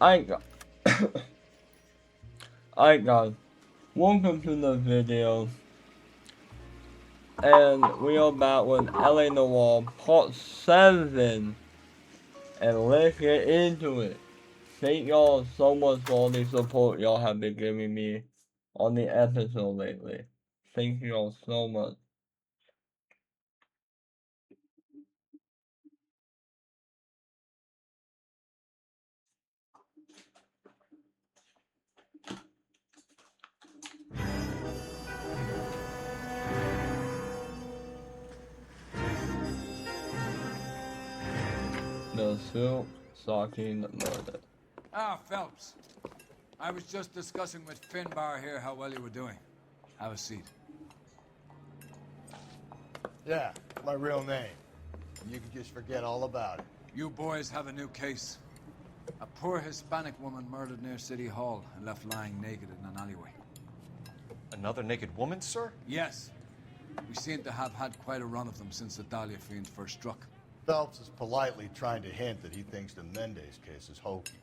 Alright, alright guys, welcome to the video, and we are back with LA Noire Part 7, and let's get into it. Thank y'all so much for all the support y'all have been giving me on the episode lately. Thank y'all so much. The suit, stalking, the murder. Ah, Phelps. I was just discussing with Finbar here how well you were doing. Have a seat. Yeah, my real name. And you can just forget all about it. You boys have a new case. A poor Hispanic woman murdered near City Hall and left lying naked in an alleyway. Another naked woman, sir? Yes. We seem to have had quite a run of them since the Dahlia fiend first struck. Phelps is politely trying to hint that he thinks the Mendez case is hokey.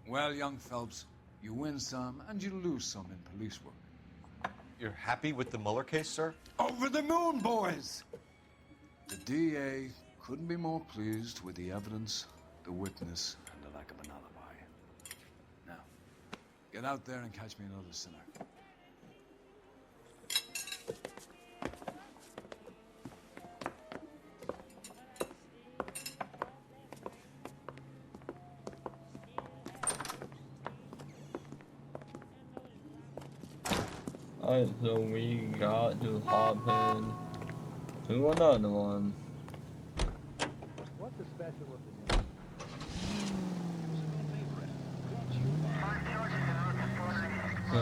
Well, young Phelps, you win some and you lose some in police work. You're happy with the Mueller case, sir? Over the moon, boys! The DA couldn't be more pleased with the evidence, the witness, and the lack of an alibi. Now, get out there and catch me another sinner. Alright, so we got to hop in to another one. What's the special with the So,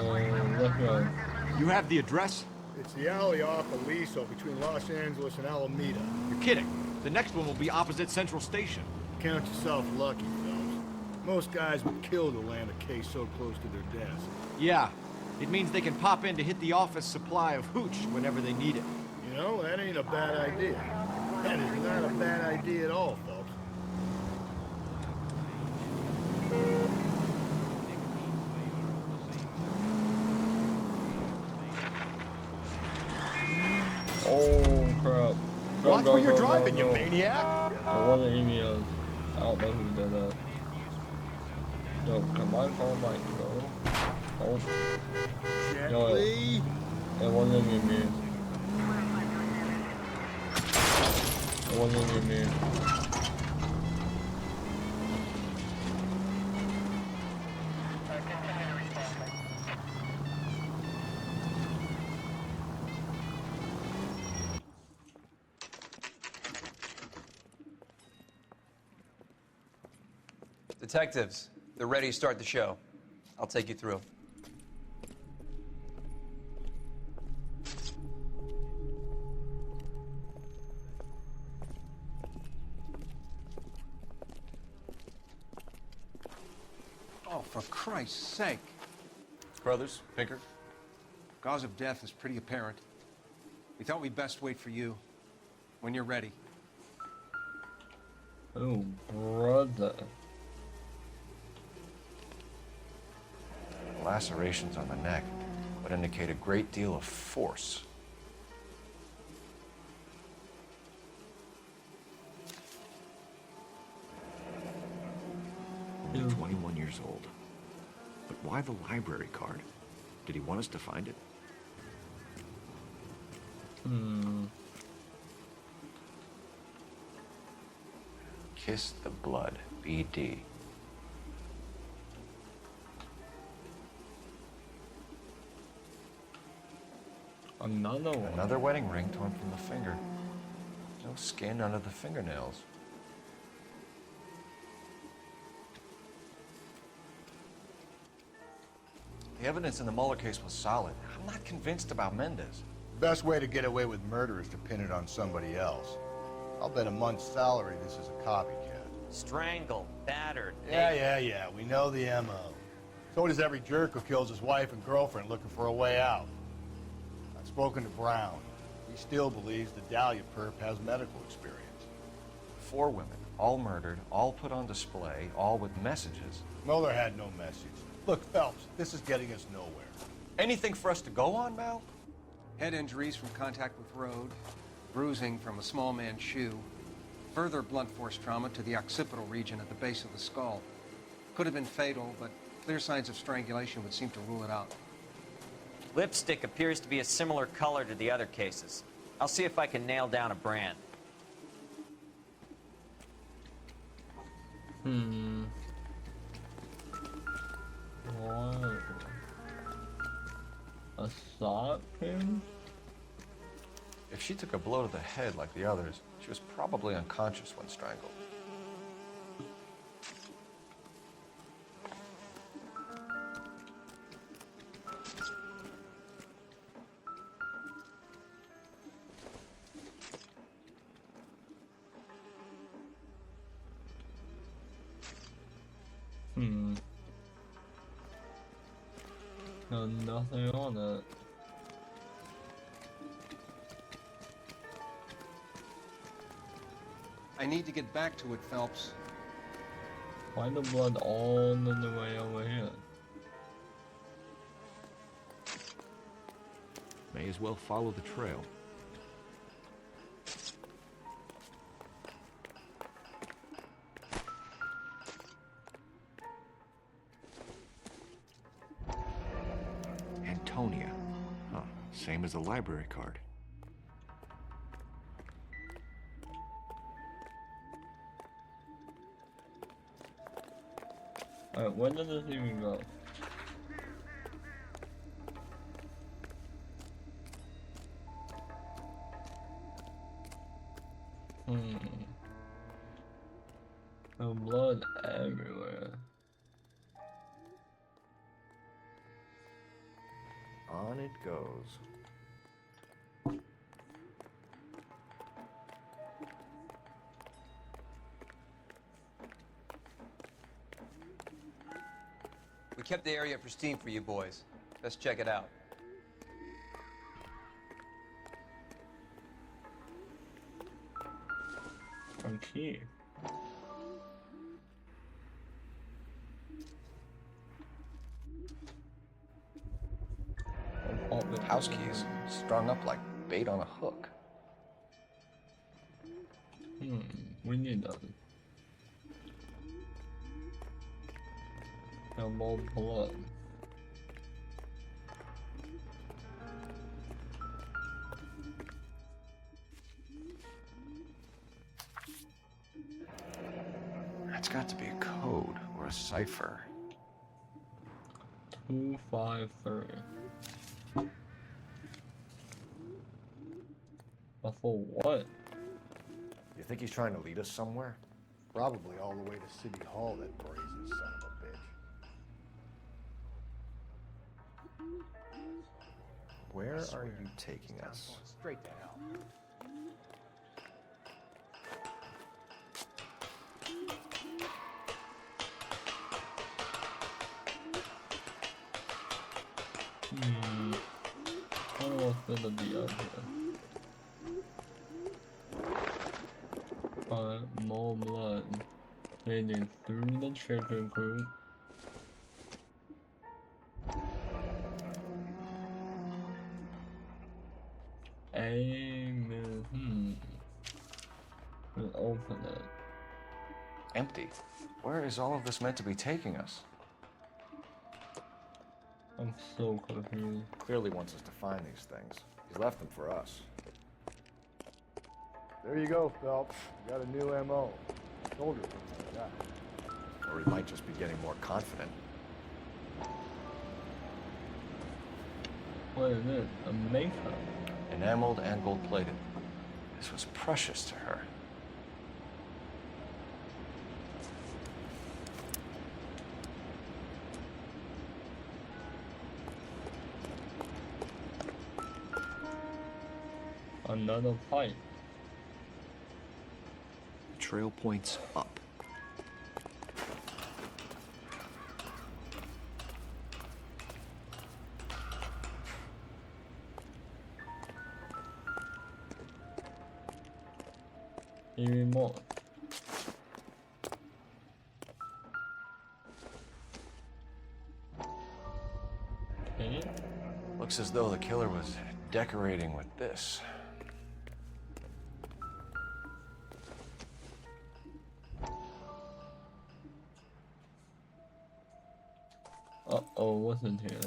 let's go. You have the address? It's the alley off Aliso between Los Angeles and Alameda. You're kidding. The next one will be opposite Central Station. Count yourself lucky, Phelps. Most guys would kill to land a case so close to their desk. Yeah, it means they can pop in to hit the office supply of hooch whenever they need it. You know, that ain't a bad idea. That is not a bad idea at all, Phelps. Oh crap. Go, Watch go, where you're go, driving, go, you go. maniac! It wasn't emails. I don't know who did that. Yo, can my phone like go? Oh, Gently. it wasn't even me. It wasn't even me. Detectives, they're ready to start the show. I'll take you through. Oh, for Christ's sake. Brothers, Pinker? Cause of death is pretty apparent. We thought we'd best wait for you. When you're ready. Oh, brother. Lacerations on the neck would indicate a great deal of force. Only 21 years old. But why the library card? Did he want us to find it? Kiss the blood, BD. Another one. Another wedding ring torn from the finger. No skin under the fingernails. The evidence in the Mueller case was solid. I'm not convinced about Mendez. Best way to get away with murder is to pin it on somebody else. I'll bet a month's salary this is a copycat. Strangled, battered. Yeah. We know the MO. So does every jerk who kills his wife and girlfriend looking for a way out. I've spoken to Brown. He still believes the Dahlia perp has medical experience. 4 women, all murdered, all put on display, all with messages. Mueller had no message. Look, Phelps, this is getting us nowhere. Anything for us to go on, Mal? Head injuries from contact with road, bruising from a small man's shoe, further blunt force trauma to the occipital region at the base of the skull. Could have been fatal, but clear signs of strangulation would seem to rule it out. Lipstick appears to be a similar color to the other cases. I'll see if I can nail down a brand. What? A sock pin? If she took a blow to the head like the others, she was probably unconscious when strangled. No, nothing on it. I need to get back to it, Phelps. Why the blood all the way over here? May as well follow the trail. Antonia. Huh. Same as the library card. Alright, where did this even go? No blood everywhere. On it goes. We kept the area pristine for you boys. Let's check it out. Okay. House keys strung up like bait on a hook. We need those. No more blood. That's got to be a code or a cipher. 253. But for what? You think he's trying to lead us somewhere? Probably all the way to City Hall, that brazen son of a bitch. Where are you taking us? Straight to hell. I don't know what's gonna be up here. More blood leading through the chicken coop. Amen. We'll open it. Empty. Where is all of this meant to be taking us? I'm so confused. Clearly wants us to find these things. He's left them for us. There you go, Phelps. You got a new MO. Told you something like that. Or he might just be getting more confident. What is this? A makeup? Enameled and gold-plated. This was precious to her. Another pipe. The trail points up. Even more. Looks as though the killer was decorating with this. Uh-oh, what's in here?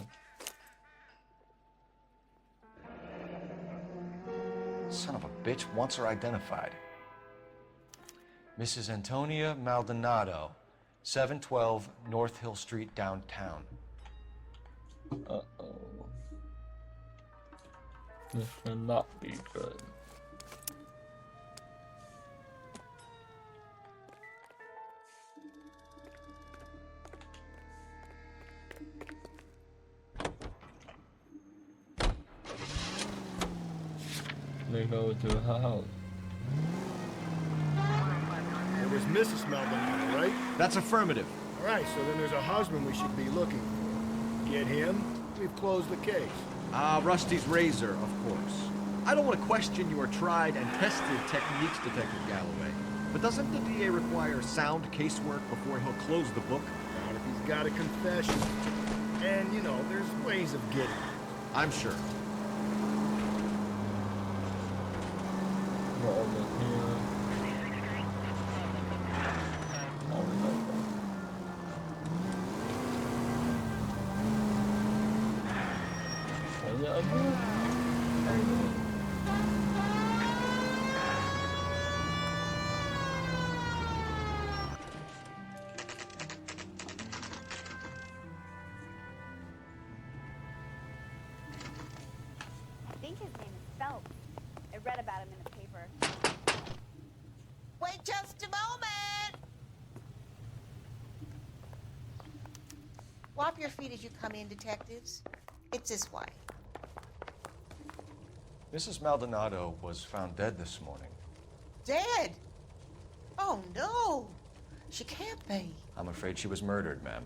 Son of a bitch wants her identified. Mrs. Antonia Maldonado, 712 North Hill Street, downtown. Uh-oh. This cannot be good. They go to her house. It was Mrs. Maldonado, right? That's affirmative. All right, so then there's a husband we should be looking for. Get him, we've closed the case. Rusty's razor, of course. I don't want to question your tried and tested techniques, Detective Galloway. But doesn't the DA require sound casework before he'll close the book? Not if he's got a confession. And, you know, there's ways of getting it. I'm sure. We're over here. Oh, no. Was it up here? I think his name is Phelps. I read about him in the paper. Wait just a moment! Wipe your feet as you come in, detectives. It's this way. Mrs. Maldonado was found dead this morning. Dead? Oh, no. She can't be. I'm afraid she was murdered, ma'am.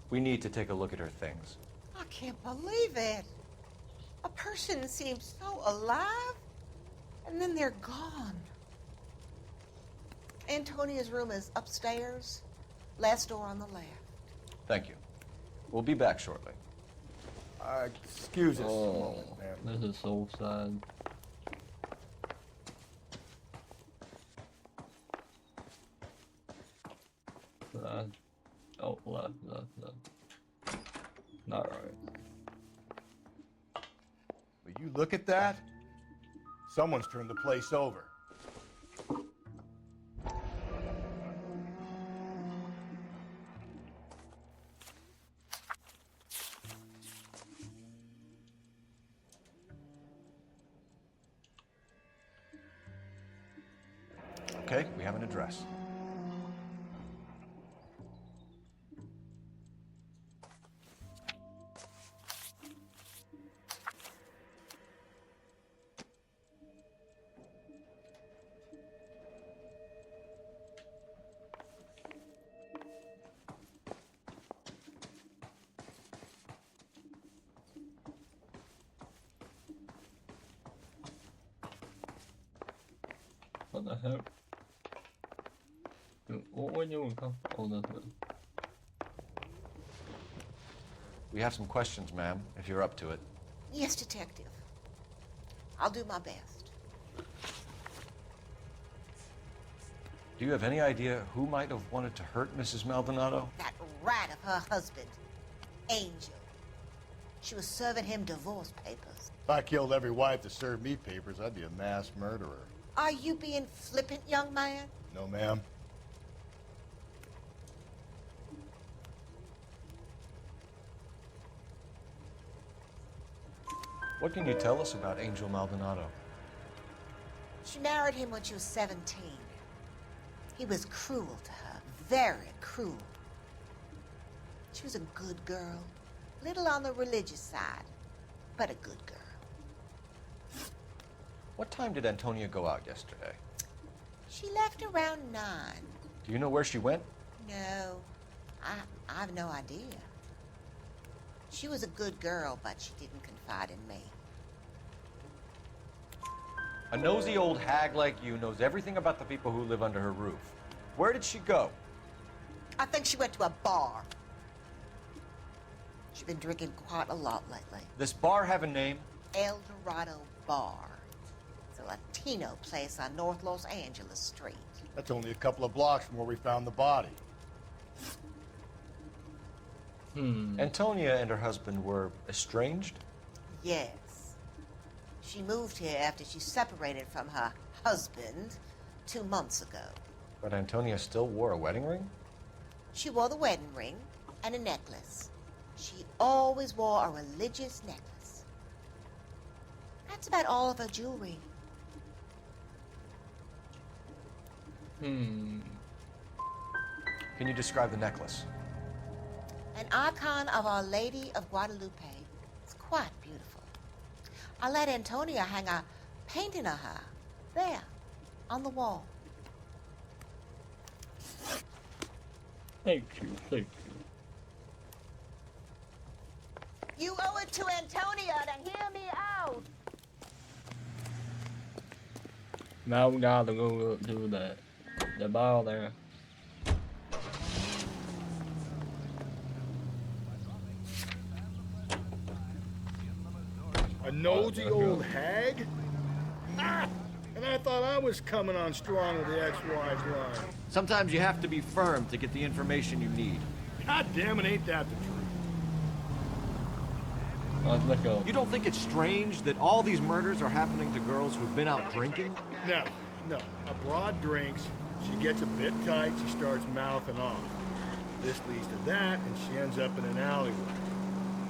We need to take a look at her things. I can't believe it. A person seems so alive, and then they're gone. Antonia's room is upstairs, last door on the left. Thank you. We'll be back shortly. Excuse us a Oh, moment, ma'am. this is so sad. Left. Oh, left. Not right. Will you look at that? Someone's turned the place over. Okay, we have an address. What the heck? Dude, what were you doing? Oh, that's it. We have some questions, ma'am, if you're up to it. Yes, detective. I'll do my best. Do you have any idea who might have wanted to hurt Mrs. Maldonado? That rat of her husband, Angel. She was serving him divorce papers. If I killed every wife that served me papers, I'd be a mass murderer. Are you being flippant, young man? No, ma'am. What can you tell us about Angel Maldonado? She married him when she was 17. He was cruel to her, very cruel. She was a good girl, little on the religious side, but a good girl. What time did Antonia go out yesterday? She left around 9. Do you know where she went? No, I have no idea. She was a good girl, but she didn't confide in me. A nosy old hag like you knows everything about the people who live under her roof. Where did she go? I think she went to a bar. She's been drinking quite a lot lately. This bar have a name? El Dorado Bar. It's a Latino place on North Los Angeles Street. That's only a couple of blocks from where we found the body. Antonia and her husband were estranged? Yes. She moved here after she separated from her husband 2 months ago. But Antonia still wore a wedding ring? She wore the wedding ring and a necklace. She always wore a religious necklace. That's about all of her jewelry. Can you describe the necklace? An icon of Our Lady of Guadalupe. It's quite beautiful. I let Antonia hang a painting of her there on the wall. Thank you, thank you. You owe it to Antonia to hear me out. Now we gotta go do the bar there. A nosy old hag? Ah! And I thought I was coming on strong with the ex-wife's line. Sometimes you have to be firm to get the information you need. God damn it, ain't that the truth? Let's go. You don't think it's strange that all these murders are happening to girls who've been out drinking? No, no. A broad drinks, she gets a bit tight, she starts mouthing off. This leads to that, and she ends up in an alleyway.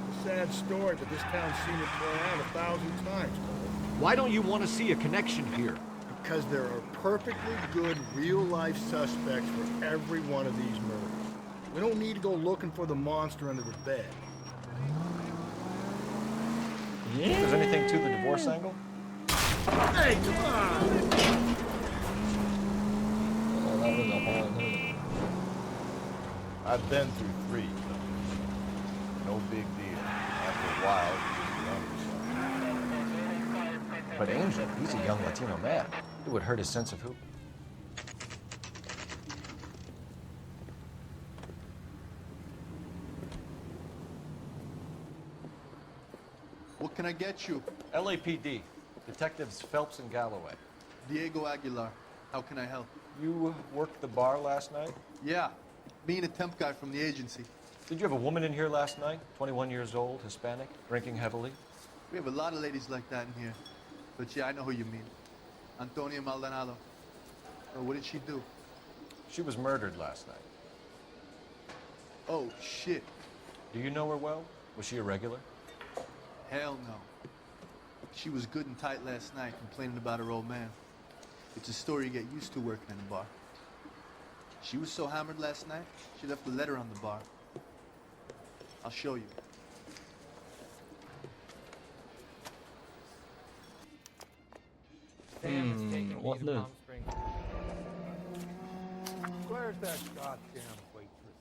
A sad story, but this town's seen it play out 1,000 times, Cole. Why don't you want to see a connection here? Because there are perfectly good real-life suspects for every one of these murders. We don't need to go looking for the monster under the bed. If there's anything to the divorce angle? Hey, come on! Oh, that was a hard hit. I've been through 3, so no big deal. After a while, you understand. But Angel, he's a young Latino man. It would hurt his sense of who. What can I get you? LAPD. Detectives Phelps and Galloway. Diego Aguilar. How can I help? You worked the bar last night? Yeah, me and a temp guy from the agency. Did you have a woman in here last night? 21 years old, Hispanic, drinking heavily? We have a lot of ladies like that in here. But yeah, I know who you mean. Antonia Maldonado. Oh, what did she do? She was murdered last night. Oh, shit. Do you know her well? Was she a regular? Hell no. She was good and tight last night, complaining about her old man. It's a story you get used to working in a bar. She was so hammered last night, she left a letter on the bar. I'll show you. What's this? Where's that goddamn waitress?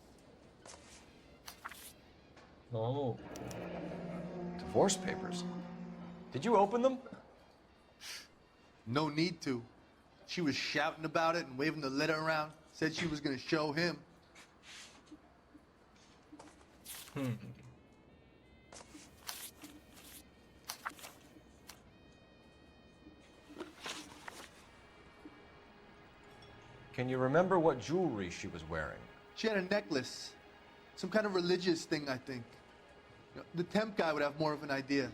Oh. Divorce papers. Did you open them? No need to. She was shouting about it and waving the letter around. Said she was gonna show him. Can you remember what jewelry she was wearing? She had a necklace. Some kind of religious thing, I think. You know, the temp guy would have more of an idea.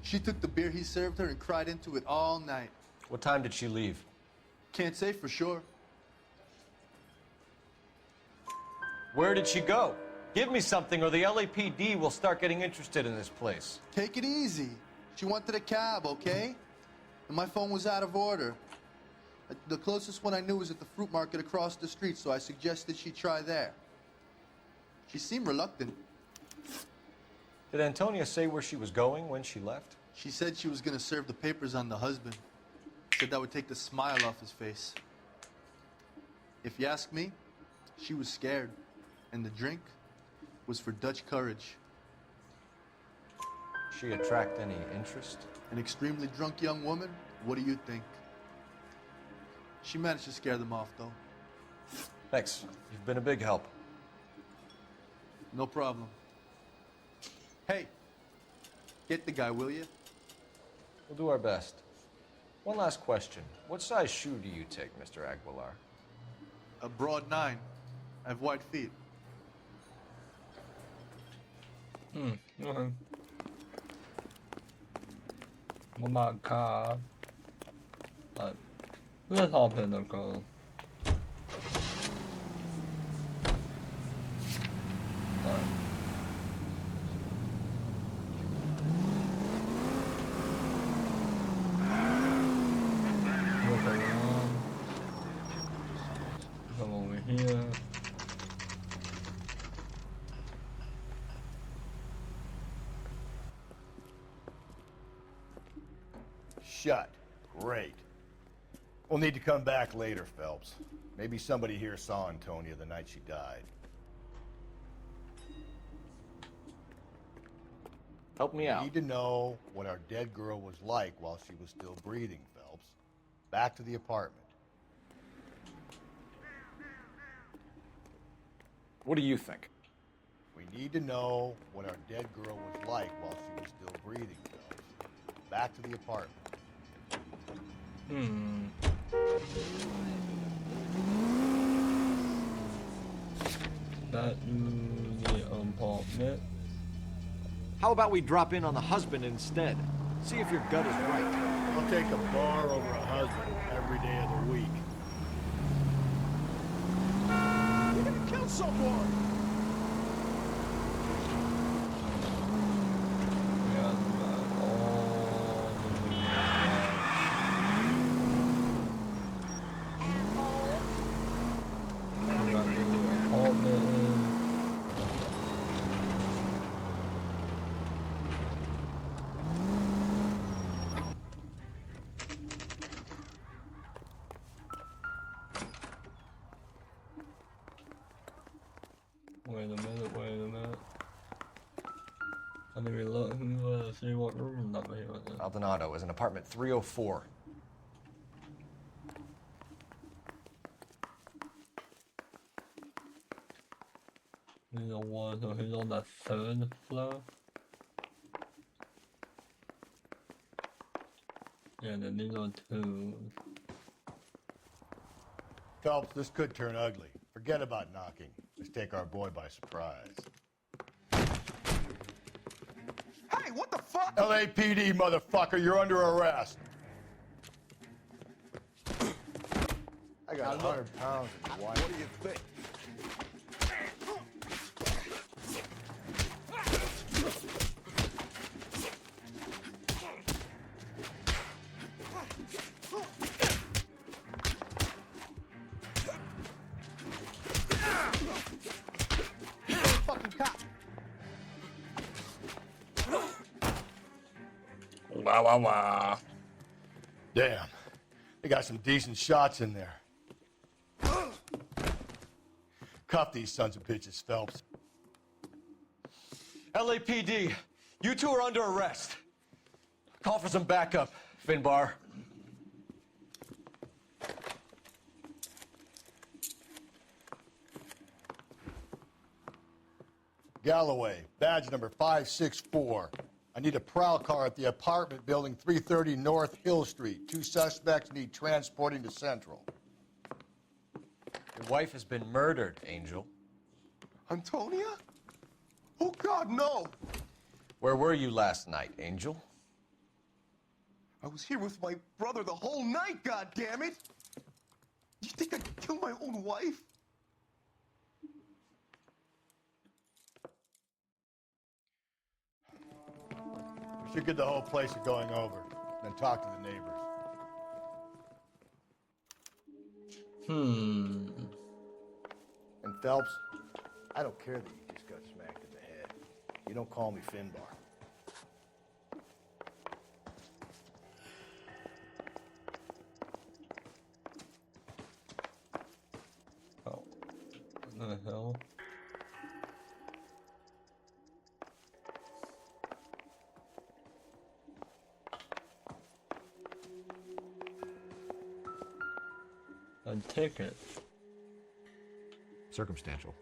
She took the beer he served her and cried into it all night. What time did she leave? Can't say for sure. Where did she go? Give me something or the LAPD will start getting interested in this place. Take it easy. She wanted a cab, okay? And my phone was out of order. The closest one I knew was at the fruit market across the street, so I suggested she try there. She seemed reluctant. Did Antonia say where she was going when she left? She said she was gonna serve the papers on the husband. Said that would take the smile off his face. If you ask me, she was scared. And the drink was for Dutch courage. She attract any interest? An extremely drunk young woman? What do you think? She managed to scare them off, though. Thanks. You've been a big help. No problem. Hey, get the guy, will you? We'll do our best. One last question. What size shoe do you take, Mr. Aguilar? A broad 9. I have wide feet. Okay. Oh my god. But let's hop in the girl. Come over here. Shut. Great. We'll need to come back later, Phelps. Maybe somebody here saw Antonia the night she died. Help me We out. need to know what our dead girl was like while she was still breathing, Phelps. Back to the apartment. What do you think? We need to know what our dead girl was like while she was still breathing, Phelps. Back to the apartment. Back to the apartment. How about we drop in on the husband instead? See if your gut is right. I'll take a bar over a husband every day of the week. You're gonna kill someone! Wait a minute. I need to look to see what room number he was in. Maldonado is in apartment 304. He's on one, so he's on the 3rd floor. Yeah, then these are 2. Phelps, this could turn ugly. Forget about knocking. Let's take our boy by surprise. Hey, what the fuck? LAPD, motherfucker, you're under arrest. I got 100 pounds of white. What do you think? Wow. Damn. They got some decent shots in there. Cuff these sons of bitches, Phelps. LAPD, you two are under arrest. Call for some backup, Finbar. Galloway, badge number 564. I need a prowl car at the apartment building 330 North Hill Street. 2 suspects need transporting to Central. Your wife has been murdered, Angel. Antonia? Oh, God, no! Where were you last night, Angel? I was here with my brother the whole night, goddammit! You think I'd kill my own wife? We should get the whole place a going over, then talk to the neighbors. And Phelps, I don't care that you just got smacked in the head. You don't call me Finbar. Oh, what the hell? A ticket. Circumstantial.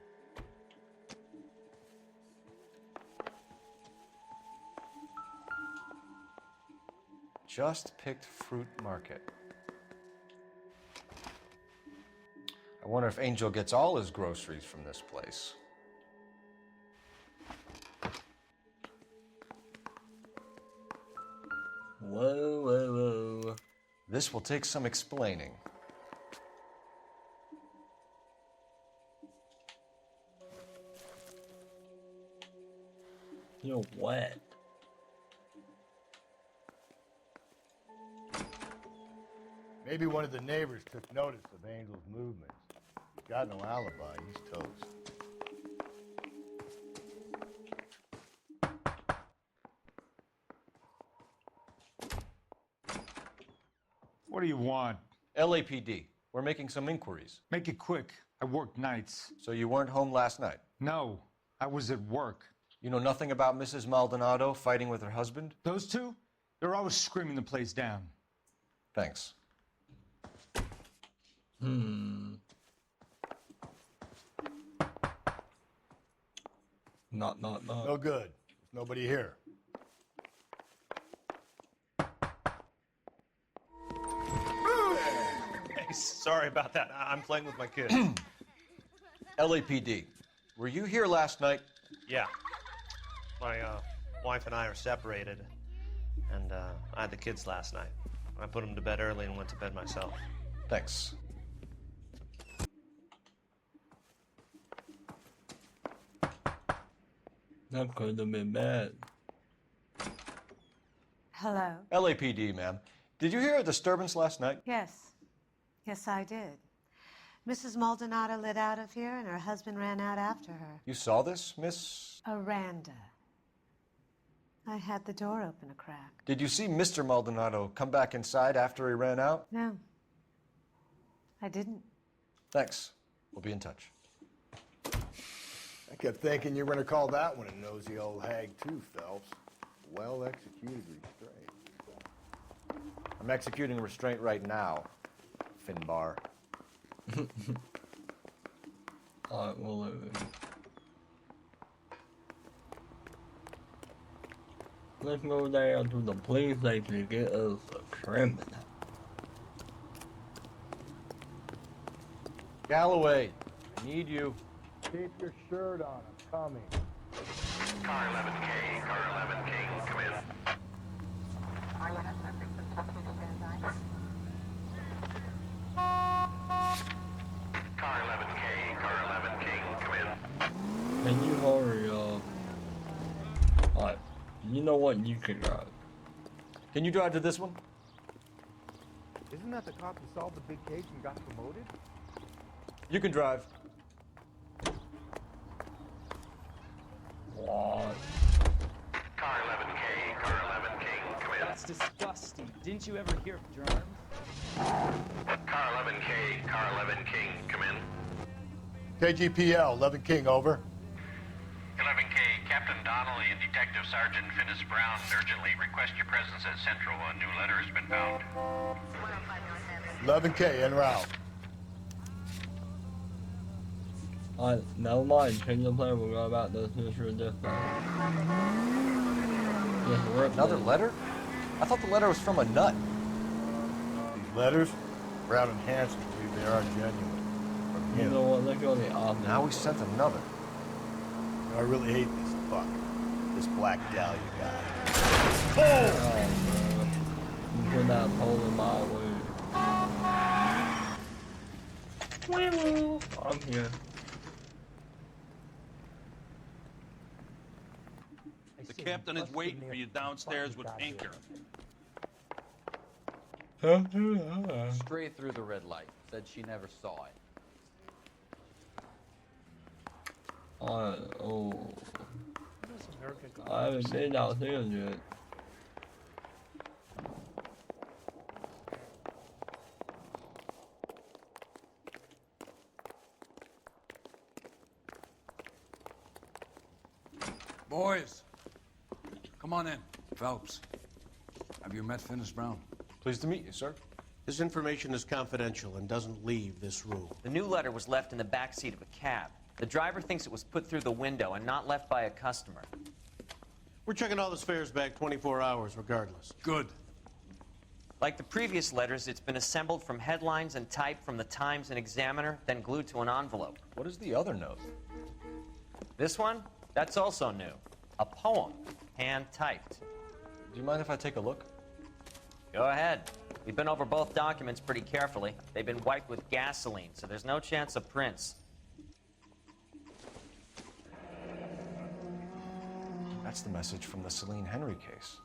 Just picked fruit market. I wonder if Angel gets all his groceries from this place. Whoa, whoa, whoa. This will take some explaining. You're wet. Maybe one of the neighbors took notice of Angel's movements. He's got no alibi. He's toast. What do you want? LAPD. We're making some inquiries. Make it quick. I work nights. So you weren't home last night? No, I was at work. You know nothing about Mrs. Maldonado fighting with her husband? Those two? They're always screaming the place down. Thanks. Not. No good. There's nobody here. Hey, sorry about that. I'm playing with my kid. LAPD. Were you here last night? Yeah. My wife and I are separated, and I had the kids last night. I put them to bed early and went to bed myself. Thanks. That could have been bad. Hello? LAPD, ma'am. Did you hear a disturbance last night? Yes. Yes, I did. Mrs. Maldonado lit out of here, and her husband ran out after her. You saw this, Miss? Aranda. I had the door open a crack. Did you see Mr. Maldonado come back inside after he ran out? No. I didn't. Thanks. We'll be in touch. I kept thinking you were going to call that one a nosy old hag too, Phelps. Well executed restraint. I'm executing restraint right now, Finbar. Alright, we'll leave it. Let's go down to the police station to get us a criminal. Galloway, I need you. Keep your shirt on. I'm coming. Car 11K, Car 11K, come in. Car 11K, Car 11K, come in. Can you hurry up? Alright, you know what? You can drive. Can you drive to this one? Isn't that the cop who solved the big case and got promoted? You can drive. What? Car 11K, Car 11K, come in. That's disgusting. Didn't you ever hear of germs? Car 11K, Car 11K, come in. KGPL, 11 King, over. 11K, Captain Donnelly and Detective Sergeant Finnis Brown urgently request your presence at Central. A new letter has been found. 11K, en route. Alright, never mind. Change the plan. We'll go about this issue different. Another letter? I thought the letter was from a nut. These letters, Brown and Hanson believe they are genuine. From You him. know what? Let's go the opposite. Now we sent another. I really hate this fuck. This Black Dahlia guy. Oh, man. You put that pole in my way. I'm here. The captain is waiting for you downstairs with Pinker. Straight through the red light. Said she never saw it. Oh. I haven't been downstairs yet. Boys, come on in. Phelps, have you met Finnis Brown? Pleased to meet you, sir. This information is confidential and doesn't leave this room. The new letter was left in the back seat of a cab. The driver thinks it was put through the window and not left by a customer. We're checking all the fares back 24 hours regardless. Good. Like the previous letters, it's been assembled from headlines and type from the Times and Examiner, then glued to an envelope. What is the other note? This one? That's also new. A poem, hand-typed. Do you mind if I take a look? Go ahead. We've been over both documents pretty carefully. They've been wiped with gasoline, so there's no chance of prints. That's the message from the Celine Henry case.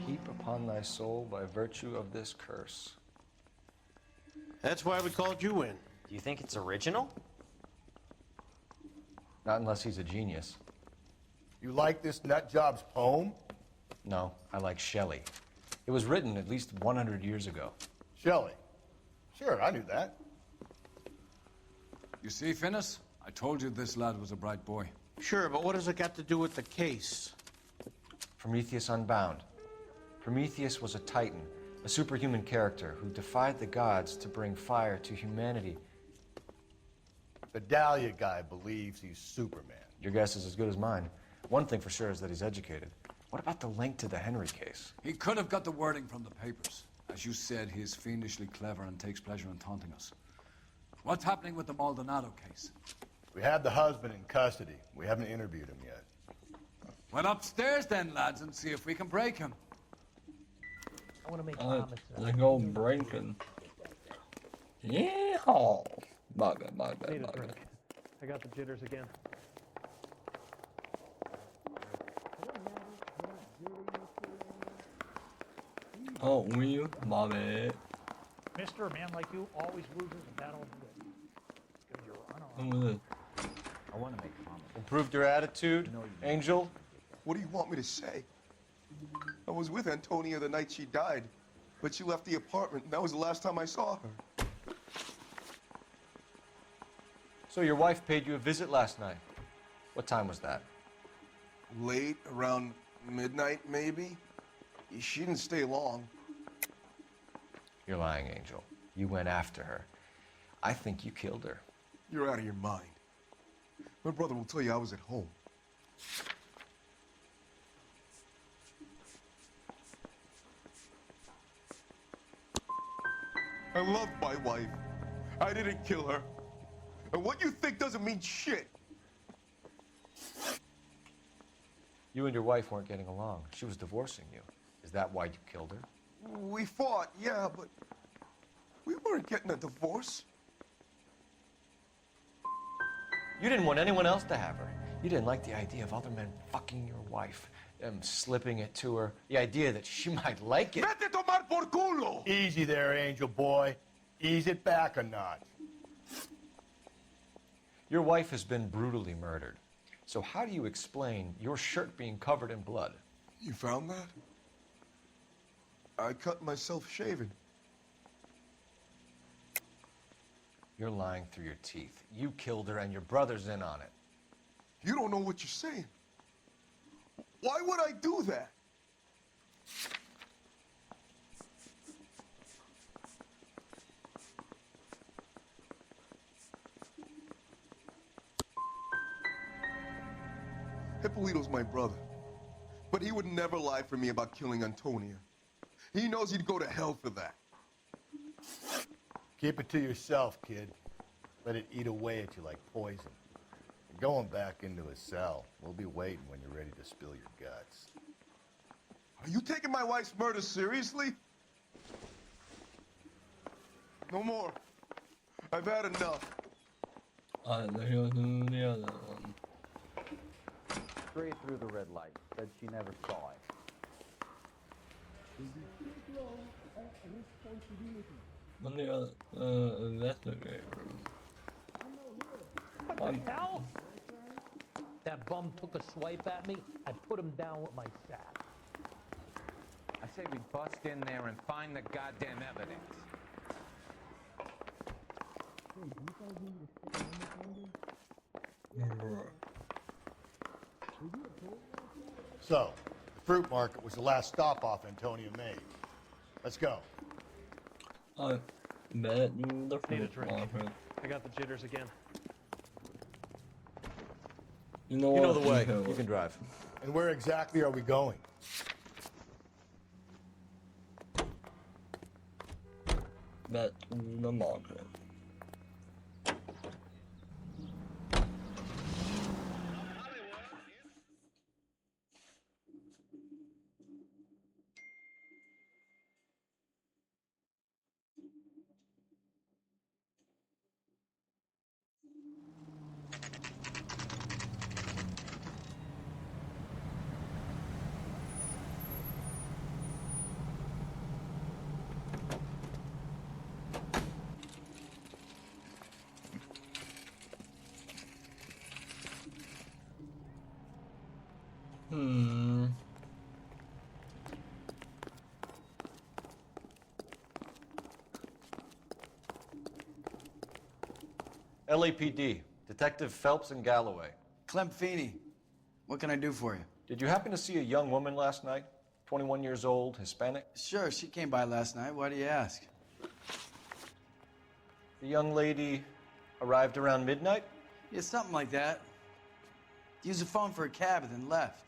Heap upon thy soul by virtue of this curse. That's why we called you in. Do you think it's original? Not unless he's a genius. You like this nutjob's poem? No, I like Shelley. It was written at least 100 years ago. Shelley. Sure, I knew that. You see, Finnis? I told you this lad was a bright boy. Sure, but what does it got to do with the case? Prometheus Unbound. Prometheus was a titan, a superhuman character who defied the gods to bring fire to humanity. The Dahlia guy believes he's Superman. Your guess is as good as mine. One thing for sure is that he's educated. What about the link to the Henry case? He could have got the wording from the papers. As you said, he is fiendishly clever and takes pleasure in taunting us. What's happening with the Maldonado case? We have the husband in custody. We haven't interviewed him yet. Well, upstairs then, lads, and see if we can break him. I want to make Let's go breaking. Yeah. My bad, my bad, Need a my drink. bad. I got the jitters again. Oh, will my bad. Mister, a man like you always loses a battle of wit. Because you're Who is it? I want to make comments. Improved your attitude, Angel? What do you want me to say? I was with Antonia the night she died, but she left the apartment, and that was the last time I saw her. So your wife paid you a visit last night. What time was that? Late, around midnight, maybe? She didn't stay long. You're lying, Angel. You went after her. I think you killed her. You're out of your mind. My brother will tell you I was at home. I love my wife. I didn't kill her. And what you think doesn't mean shit. You and your wife weren't getting along. She was divorcing you. Is that why you killed her? We fought, yeah, but we weren't getting a divorce. You didn't want anyone else to have her. You didn't like the idea of other men fucking your wife, slipping it to her, the idea that she might like it. Vete tomar por culo! Easy there, Angel boy. Ease it back a notch. Your wife has been brutally murdered. So how do you explain your shirt being covered in blood? You found that? I cut myself shaving. You're lying through your teeth. You killed her and your brother's in on it. You don't know what you're saying. Why would I do that? Hippolito's my brother, but he would never lie for me about killing Antonia. He knows he'd go to hell for that. Keep it to yourself, kid. Let it eat away at you like poison. You're going back into a cell. We'll be waiting when you're ready to spill your guts. Are you taking my wife's murder seriously? No more. I've had enough. Let's go to the other one. Straight through the red light. Said she never saw it. On the other, investigator. What the hell? That bum took a swipe at me. I put him down with my sack. I say we bust in there and find the goddamn evidence. So, the fruit market was the last stop off Antonia made. Let's go. Bet the Need a fruit drink. market. I got the jitters again. You know You know what? the way. Okay, You can drive. And where exactly are we going? Back to the market. Hmm. LAPD, Detective Phelps and Galloway. Clem Feeney, what can I do for you? Did you happen to see a young woman last night? 21 years old, Hispanic? Sure, she came by last night. Why do you ask? The young lady arrived around midnight? Yeah, something like that. Used the phone for a cab and then left.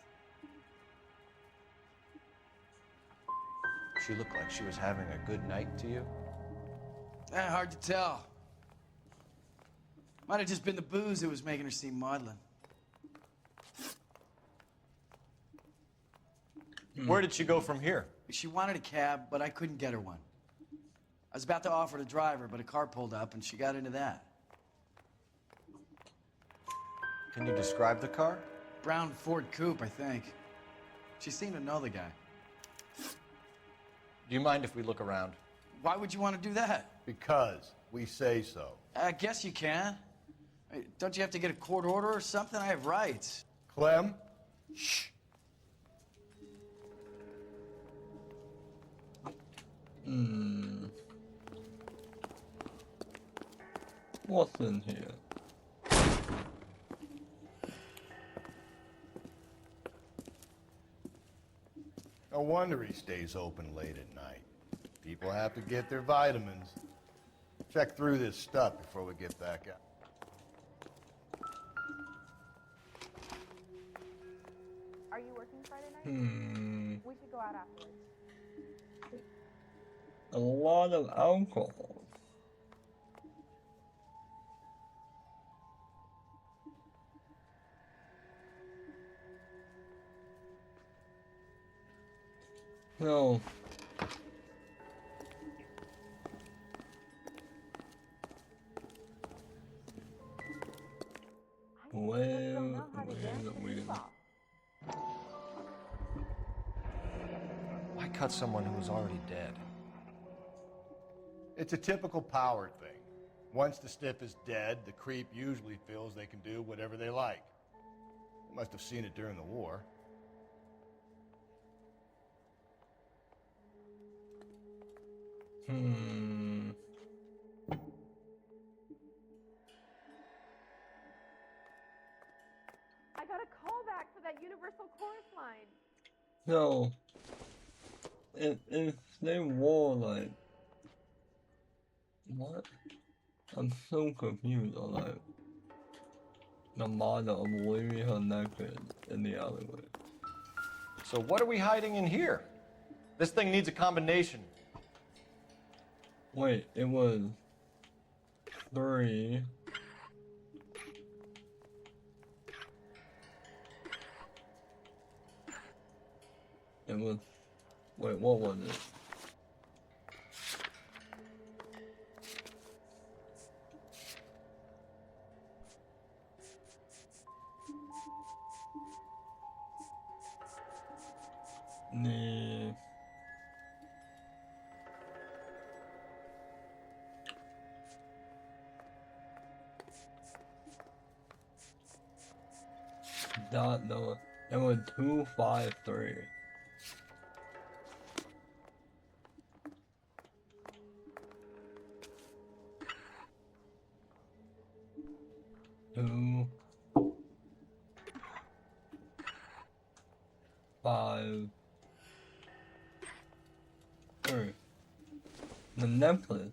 She looked like she was having a good night to you? Hard to tell. Might have just been the booze that was making her seem maudlin. Where did she go from here? She wanted a cab, but I couldn't get her one. I was about to offer to drive her, but a car pulled up and she got into that. Can you describe the car? Brown Ford Coupe, I think. She seemed to know the guy. Do you mind if we look around? Why would you want to do that? Because we say so. I guess you can. Don't you have to get a court order or something? I have rights. Clem? Shh. Hmm. What's in here? No wonder he stays open late at night. People have to get their vitamins. Check through this stuff before we get back out. Are you working Friday night? Hmm. We should go out afterwards. A lot of alcohol. No. Well, Why cut someone who was already dead? It's a typical power thing. Once the stiff is dead, the creep usually feels they can do whatever they like. They must have seen it during the war. Hmm. I got a call back for that Universal Chorus line. No. If they were like, what? I'm so confused on like the model of leaving her naked in the alleyway. So what are we hiding in here? This thing needs a combination. Wait, it was 3. It was, wait, what was it? The dot no, it was 253. Two, 5, 3. The necklace.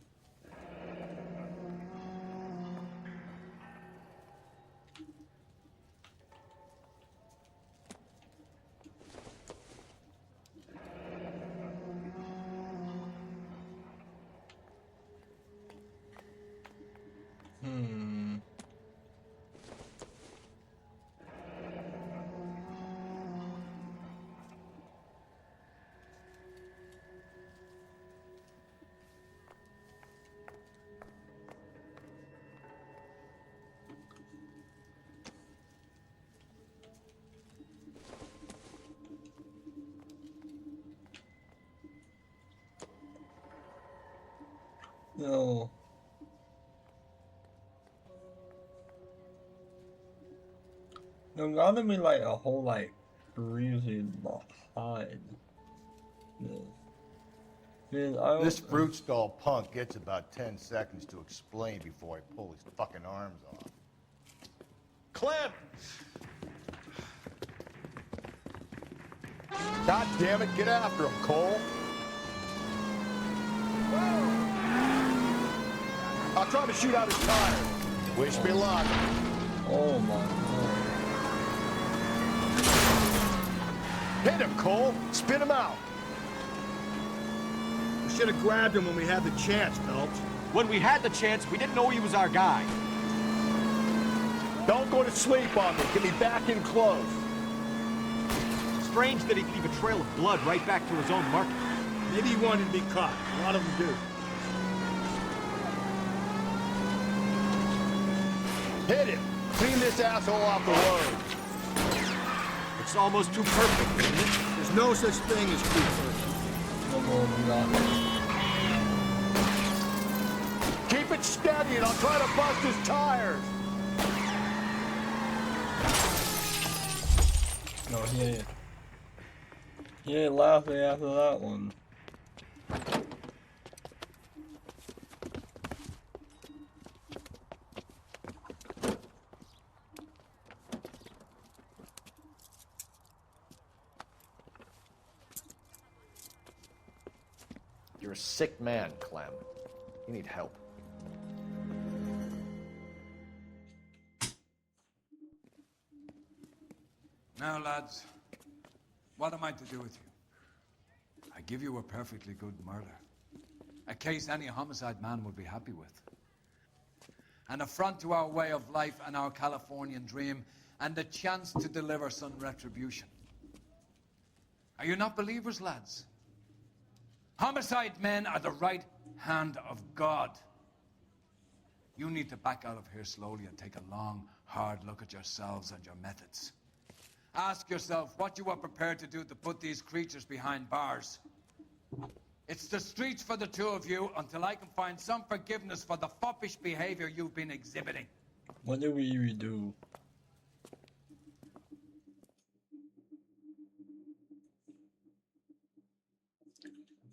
No. There's gotta be like a whole like reason behind this. This fruit stall punk gets about 10 seconds to explain before I pull his fucking arms off. Clem! God damn it, get after him, Cole. I'll try to shoot out his tire. Wish me luck. Oh my god. Hit him, Cole. Spin him out. We should have grabbed him when we had the chance, Phelps. When we had the chance, we didn't know he was our guy. Don't go to sleep on me. Get me back in close. Strange that he'd leave a trail of blood right back to his own market. Maybe he wanted to be caught. A lot of them do. Hit him! Clean this asshole off the road. It's almost too perfect, isn't it? There's no such thing as too perfect. Keep it steady and I'll try to bust his tires. No, he ain't laughing after that one. You're a sick man, Clem. You need help. Now, lads, what am I to do with you? I give you a perfectly good murder. A case any homicide man would be happy with. An affront to our way of life and our Californian dream, and the chance to deliver some retribution. Are you not believers, lads? Homicide men are the right hand of God. You need to back out of here slowly and take a long, hard look at yourselves and your methods. Ask yourself what you are prepared to do to put these creatures behind bars. It's the streets for the two of you until I can find some forgiveness for the foppish behavior you've been exhibiting. What do we even do?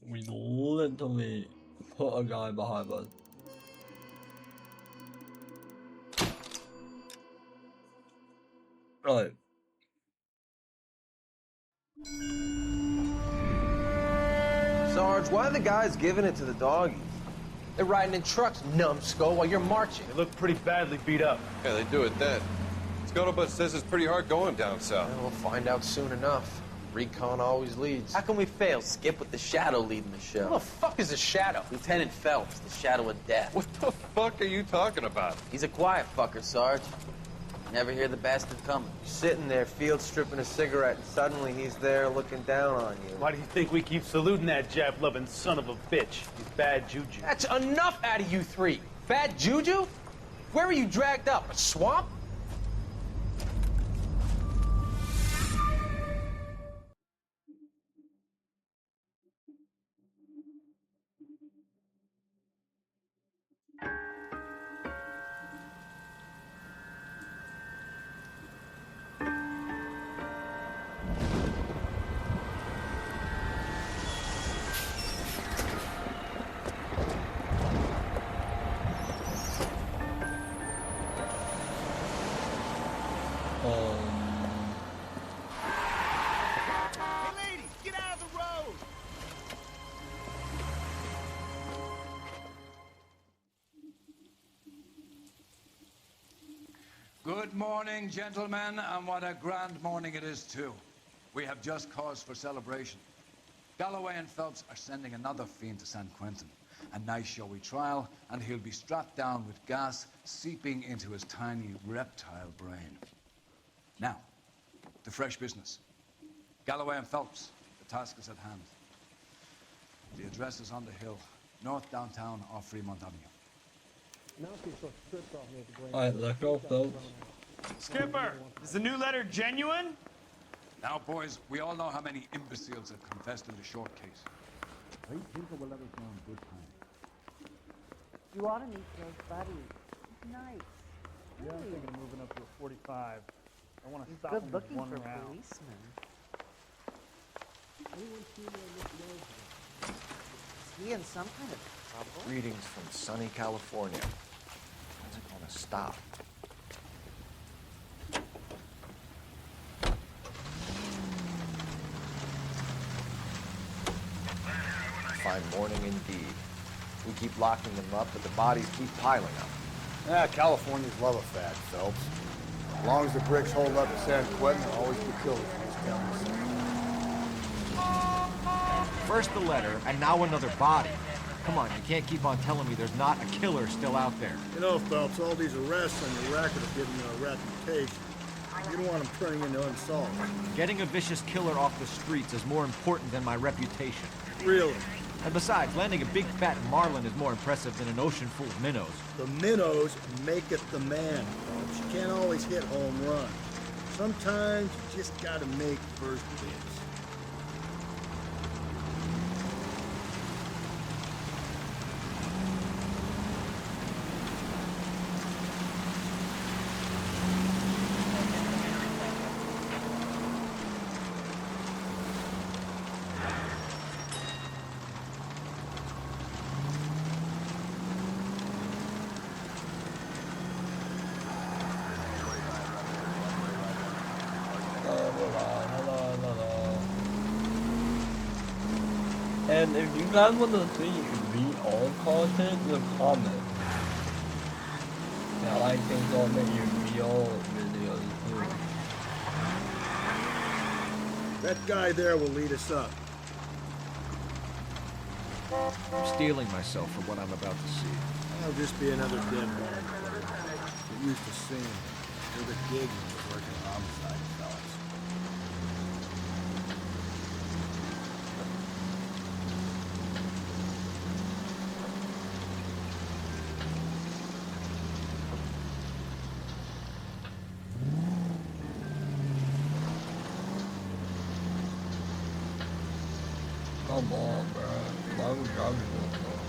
We literally put a guy behind us. Right. Sarge, why are the guys giving it to the doggies? They're riding in trucks, numbskull, while you're marching. They look pretty badly beat up. Yeah, they do it then. Scuttlebutt says it's pretty hard going down south. Yeah, we'll find out soon enough. Recon always leads. How can we fail? Skip with the Shadow leading the show. Who the fuck is the Shadow? Lieutenant Phelps, the Shadow of Death. What the fuck are you talking about? He's a quiet fucker, Sarge. Never hear the bastard coming. Sitting there, field stripping a cigarette, and suddenly he's there looking down on you. Why do you think we keep saluting that Jap-loving son of a bitch? He's bad juju. That's enough out of you three. Bad juju? Where were you dragged up? A swamp? Good morning, gentlemen, and what a grand morning it is, too. We have just cause for celebration. Galloway and Phelps are sending another fiend to San Quentin. A nice showy trial, and he'll be strapped down with gas seeping into his tiny reptile brain. Now, to fresh business. Galloway and Phelps, the task is at hand. The address is on the hill, north downtown off Fremont Avenue. Alright, let's go, Phelps. Skipper, is the new letter genuine? Now, boys, we all know how many imbeciles have confessed in the short case. Great people will let us know in good time. You ought to meet Joe's buddy. He's nice. Yeah, I'm Really. thinking of moving up to a 45. I want to He's stop good him with looking one for a round. policeman. Is he in some kind of trouble? Greetings from sunny California. When's it gonna stop? Fine morning indeed. We keep locking them up, but the bodies keep piling up. Yeah, Californians love a fad, Phelps. As long as the bricks hold up at San Quentin, there'll always be killers in these counties. First the letter, and now another body. Come on, you can't keep on telling me there's not a killer still out there. You know, Phelps, all these arrests on your record have given you a reputation. You don't want them turning into unsolved. Getting a vicious killer off the streets is more important than my reputation. Really? And besides, landing a big fat marlin is more impressive than an ocean full of minnows. The minnows make it the man, Phelps. You can't always hit home runs. Sometimes you just gotta make first base. And if you guys want to see VR content, just comment. Yeah, I think I'll make you VR videos too. That guy there will lead us up. I'm steeling myself for what I'm about to see. That'll just be another dead man. Get used to seeing him. They're the gig when you're working homicide, fellas. Come on, bro. Why would driving so slow?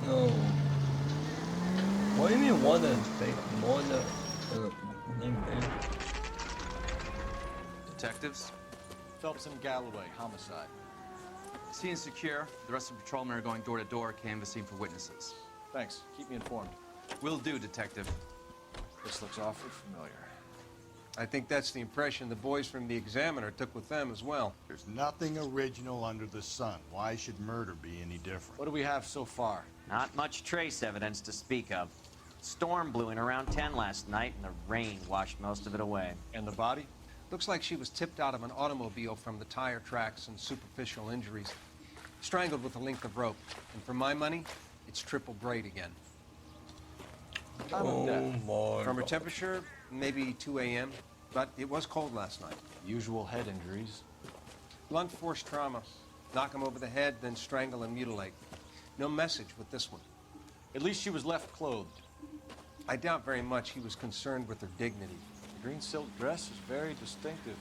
No. What do you mean one is fake? More than Detectives? Phelps and Galloway, homicide. Scene is secure. The rest of the patrolmen are going door to door, canvassing for witnesses. Thanks. Keep me informed. Will do, Detective. This looks awfully familiar. I think that's the impression the boys from the Examiner took with them as well. There's nothing original under the sun. Why should murder be any different? What do we have so far? Not much trace evidence to speak of. Storm blew in around 10 last night, and the rain washed most of it away. And the body? Looks like she was tipped out of an automobile from the tire tracks and superficial injuries. Strangled with a length of rope. And for my money, it's triple braid again. Oh my From her God. temperature, maybe 2 a.m., but it was cold last night. Usual head injuries. Blunt force trauma. Knock him over the head, then strangle and mutilate. No message with this one. At least she was left clothed. I doubt very much he was concerned with her dignity. The green silk dress is very distinctive.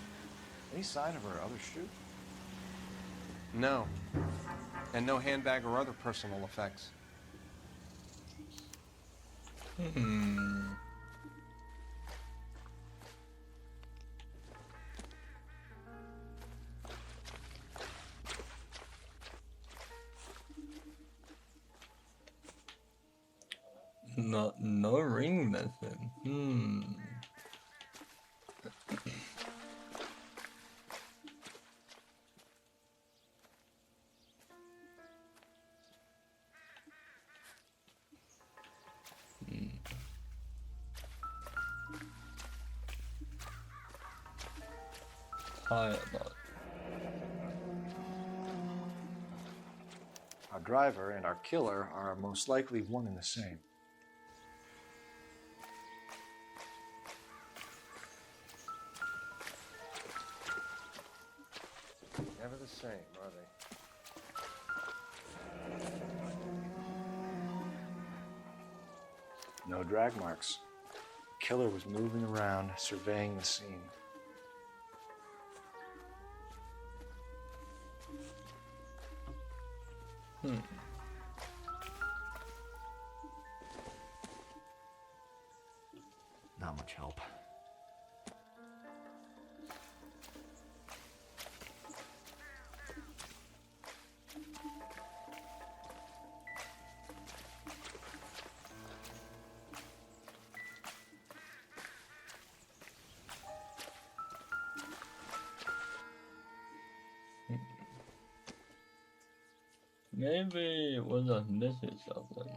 Any sign of her other shoe? No. And no handbag or other personal effects. No ring missing. Tired, but Our driver and our killer are most likely one and the same. Never the same, are they? No drag marks. The killer was moving around, surveying the scene. Not much help. Maybe it was a missing something.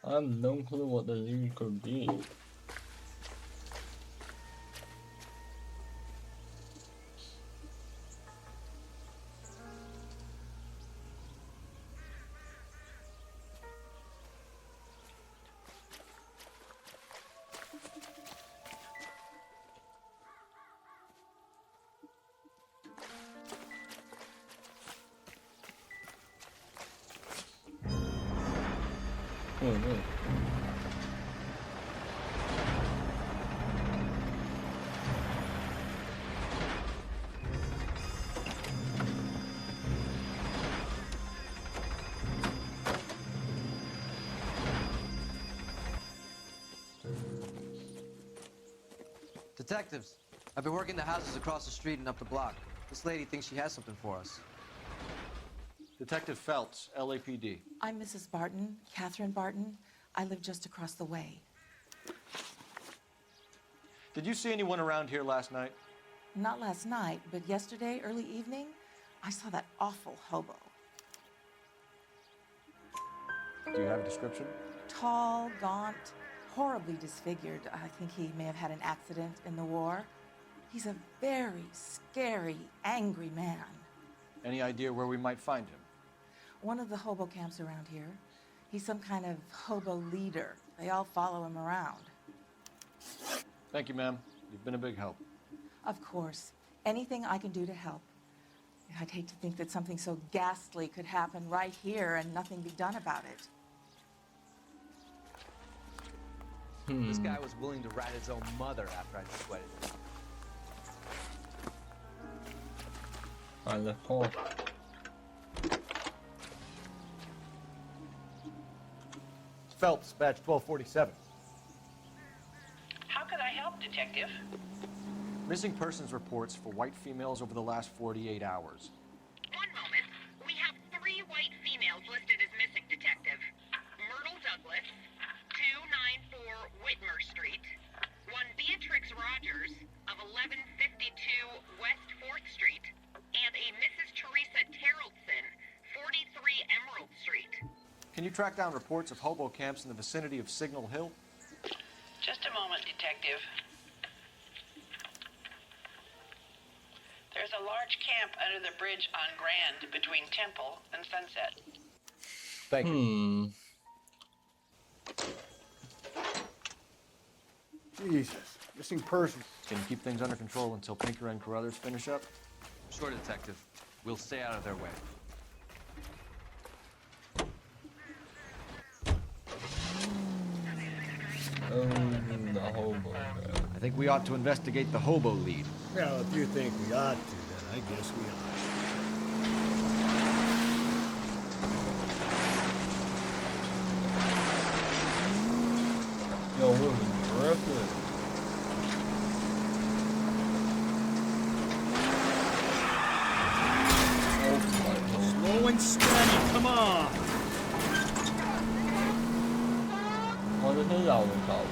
I have no clue what the lead could be. Oh no. Detectives, I've been working the houses across the street and up the block. This lady thinks she has something for us. Detective Phelps, LAPD. I'm Mrs. Barton, Catherine Barton. I live just across the way. Did you see anyone around here last night? Not last night, but yesterday, early evening, I saw that awful hobo. Do you have a description? Tall, gaunt, horribly disfigured. I think he may have had an accident in the war. He's a very scary, angry man. Any idea where we might find him? One of the hobo camps around here. He's some kind of hobo leader. They all follow him around. Thank you, ma'am. You've been a big help. Of course. Anything I can do to help. I'd hate to think that something so ghastly could happen right here and nothing be done about it. This guy was willing to rat his own mother after I'd sweated him. On the call. Phelps, badge 1247. How can I help, Detective? Missing persons reports for white females over the last 48 hours. One moment. We have 3 white females listed as missing, Detective. Myrtle Douglas, 294 Whitmer Street. One Beatrix Rogers of 1152 West 4th Street. And a Mrs. Teresa Terrellson, 43 Emerald Street. Can you track down reports of hobo camps in the vicinity of Signal Hill? Just a moment, Detective. There's a large camp under the bridge on Grand between Temple and Sunset. Thank you. Jesus, missing person. Can you keep things under control until Pinker and Carruthers finish up? Sure, Detective. We'll stay out of their way. The hobo. I think we ought to investigate the hobo lead. Well, if you think we ought to, then I guess we ought. Yo, what was aggressive? Slow and steady, come on! What is his album called?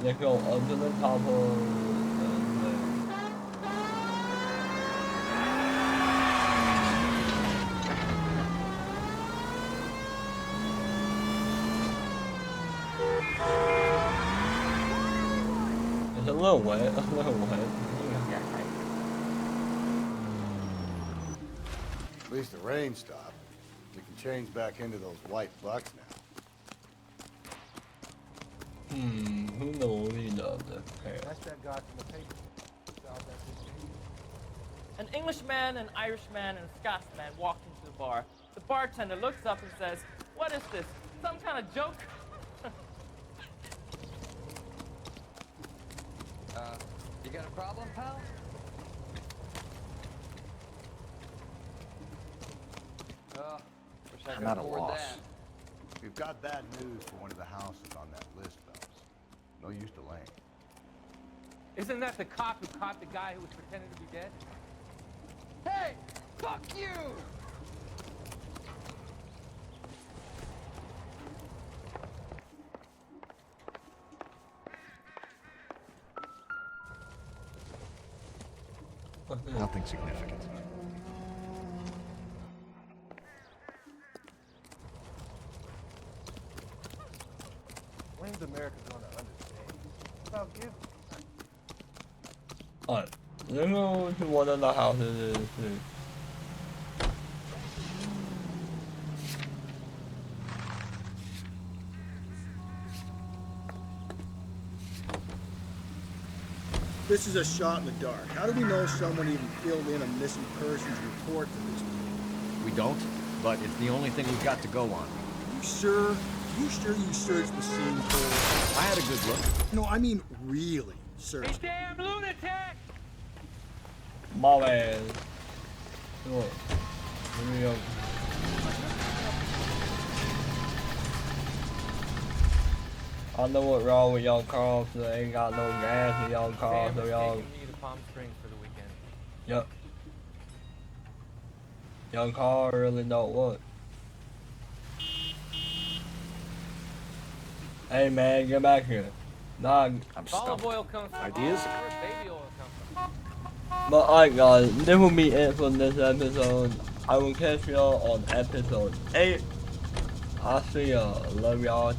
let's go under the top of it's a little wet, a little wet. At least the rain stopped. We can change back into those white bucks now. Who knows he does this? That's that guy from the paper. An Englishman, an Irishman, and a Scotsman walked into the bar. The bartender looks up and says, "What is this? Some kind of joke?" You got a problem, pal? Wish I could afford that. We've got bad news for one of the houses on that list, fellas. No use delaying. Isn't that the cop who caught the guy who was pretending to be dead? Hey! Fuck you! Nothing significant. When's America gonna understand? About giving? Alright, let's go to one of the houses. This is a shot in the dark. How do we know someone even filled in a missing persons report for this meeting? We don't, but it's the only thing we've got to go on. You sure? You sure you searched the scene for? I had a good look. No, I mean really searched. Damn lunatic! My man. Look. Here we go. I know what's wrong with y'all cars, so they ain't got no gas in y'all cars, so y'all. Me to Palm Springs for the weekend. Yep. Y'all car really don't work. Hey man, get back here. Nah, I'm Olive oil comes from Ideas? Where baby oil comes from. But alright guys, this will be it for this episode. I will catch y'all on episode 8. I'll see y'all. Love y'all.